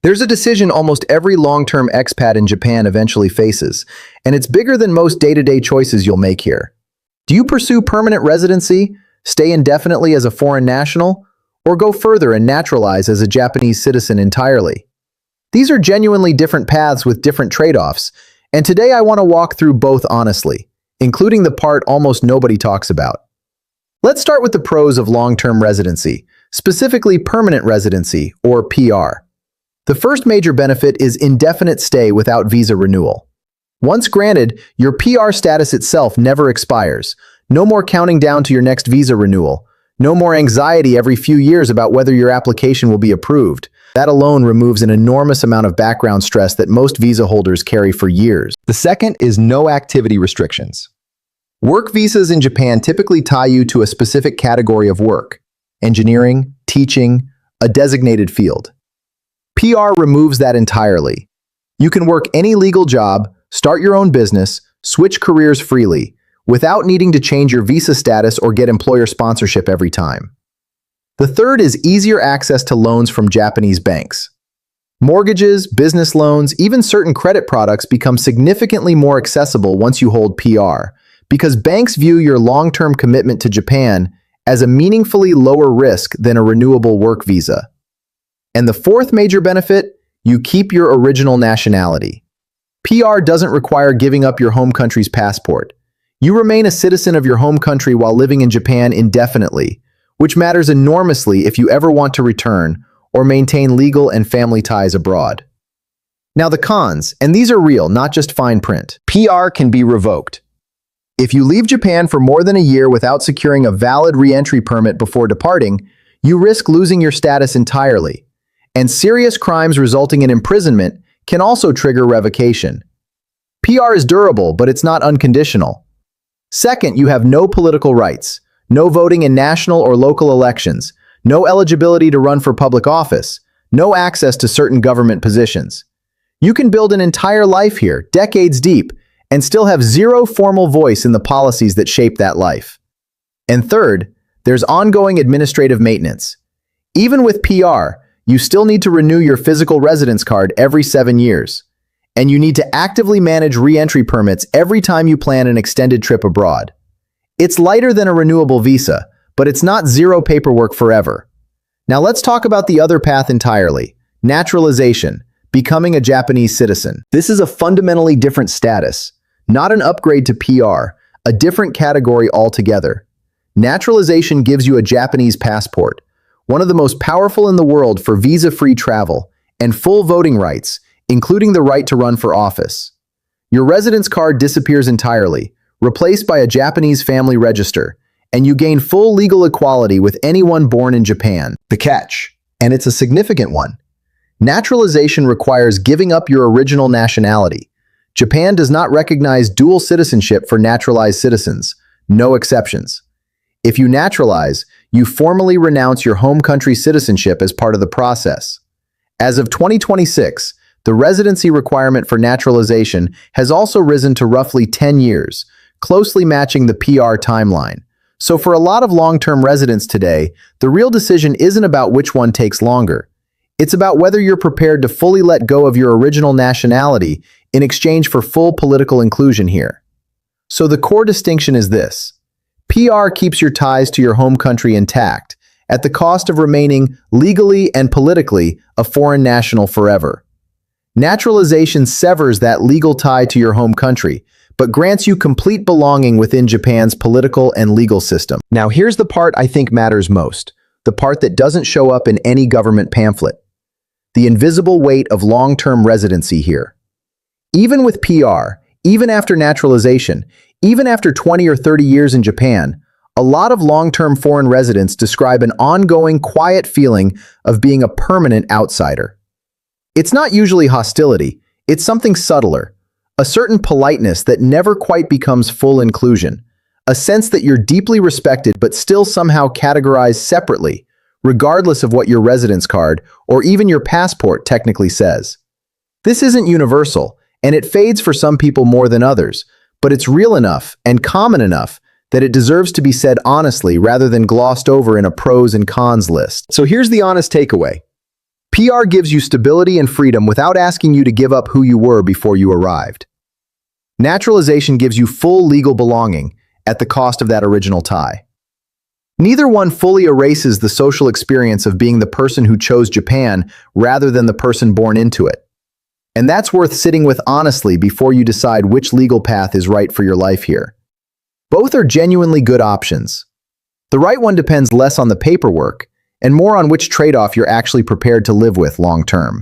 There's a decision almost every long-term expat in Japan eventually faces, and it's bigger than most day-to-day choices you'll make here. Do you pursue permanent residency, stay indefinitely as a foreign national, or go further and naturalize as a Japanese citizen entirely? These are genuinely different paths with different trade-offs, and today I want to walk through both honestly, including the part almost nobody talks about. Let's start with the pros of long-term residency, specifically permanent residency, or PR. The first major benefit is indefinite stay without visa renewal. Once granted, your PR status itself never expires. No more counting down to your next visa renewal. No more anxiety every few years about whether your application will be approved. That alone removes an enormous amount of background stress that most visa holders carry for years. The second is no activity restrictions. Work visas in Japan typically tie you to a specific category of work: engineering, teaching, a designated field. PR removes that entirely. You can work any legal job, start your own business, switch careers freely, without needing to change your visa status or get employer sponsorship every time. The third is easier access to loans from Japanese banks. Mortgages, business loans, even certain credit products become significantly more accessible once you hold PR, because banks view your long-term commitment to Japan as a meaningfully lower risk than a renewable work visa. And the fourth major benefit, you keep your original nationality. PR doesn't require giving up your home country's passport. You remain a citizen of your home country while living in Japan indefinitely, which matters enormously if you ever want to return or maintain legal and family ties abroad. Now the cons, and these are real, not just fine print. PR can be revoked. If you leave Japan for more than a year without securing a valid re-entry permit before departing, you risk losing your status entirely. And serious crimes resulting in imprisonment can also trigger revocation. PR is durable, but it's not unconditional. Second, you have no political rights, no voting in national or local elections, no eligibility to run for public office, no access to certain government positions. You can build an entire life here, decades deep, and still have zero formal voice in the policies that shape that life. And third, there's ongoing administrative maintenance. Even with PR, you still need to renew your physical residence card every 7 years, and you need to actively manage re-entry permits every time you plan an extended trip abroad. It's lighter than a renewable visa, but it's not zero paperwork forever. Now let's talk about the other path entirely: naturalization, becoming a Japanese citizen. This is a fundamentally different status, not an upgrade to PR, a different category altogether. Naturalization gives you a Japanese passport, one of the most powerful in the world for visa-free travel, and full voting rights, including the right to run for office. Your residence card disappears entirely, replaced by a Japanese family register, and you gain full legal equality with anyone born in Japan. The catch, and it's a significant one: naturalization requires giving up your original nationality. Japan does not recognize dual citizenship for naturalized citizens, no exceptions. If you naturalize, you formally renounce your home country's citizenship as part of the process. As of 2026, the residency requirement for naturalization has also risen to roughly 10 years, closely matching the PR timeline. So for a lot of long-term residents today, the real decision isn't about which one takes longer. It's about whether you're prepared to fully let go of your original nationality in exchange for full political inclusion here. So the core distinction is this: PR keeps your ties to your home country intact, at the cost of remaining legally and politically a foreign national forever. Naturalization severs that legal tie to your home country, but grants you complete belonging within Japan's political and legal system. Now here's the part I think matters most, the part that doesn't show up in any government pamphlet: the invisible weight of long-term residency here. Even with PR, even after naturalization, even after 20 or 30 years in Japan, a lot of long-term foreign residents describe an ongoing, quiet feeling of being a permanent outsider. It's not usually hostility, it's something subtler, a certain politeness that never quite becomes full inclusion, a sense that you're deeply respected but still somehow categorized separately, regardless of what your residence card or even your passport technically says. This isn't universal, and it fades for some people more than others, but it's real enough and common enough that it deserves to be said honestly rather than glossed over in a pros and cons list. So here's the honest takeaway. PR gives you stability and freedom without asking you to give up who you were before you arrived. Naturalization gives you full legal belonging at the cost of that original tie. Neither one fully erases the social experience of being the person who chose Japan rather than the person born into it. And that's worth sitting with honestly before you decide which legal path is right for your life here. Both are genuinely good options. The right one depends less on the paperwork and more on which trade-off you're actually prepared to live with long term.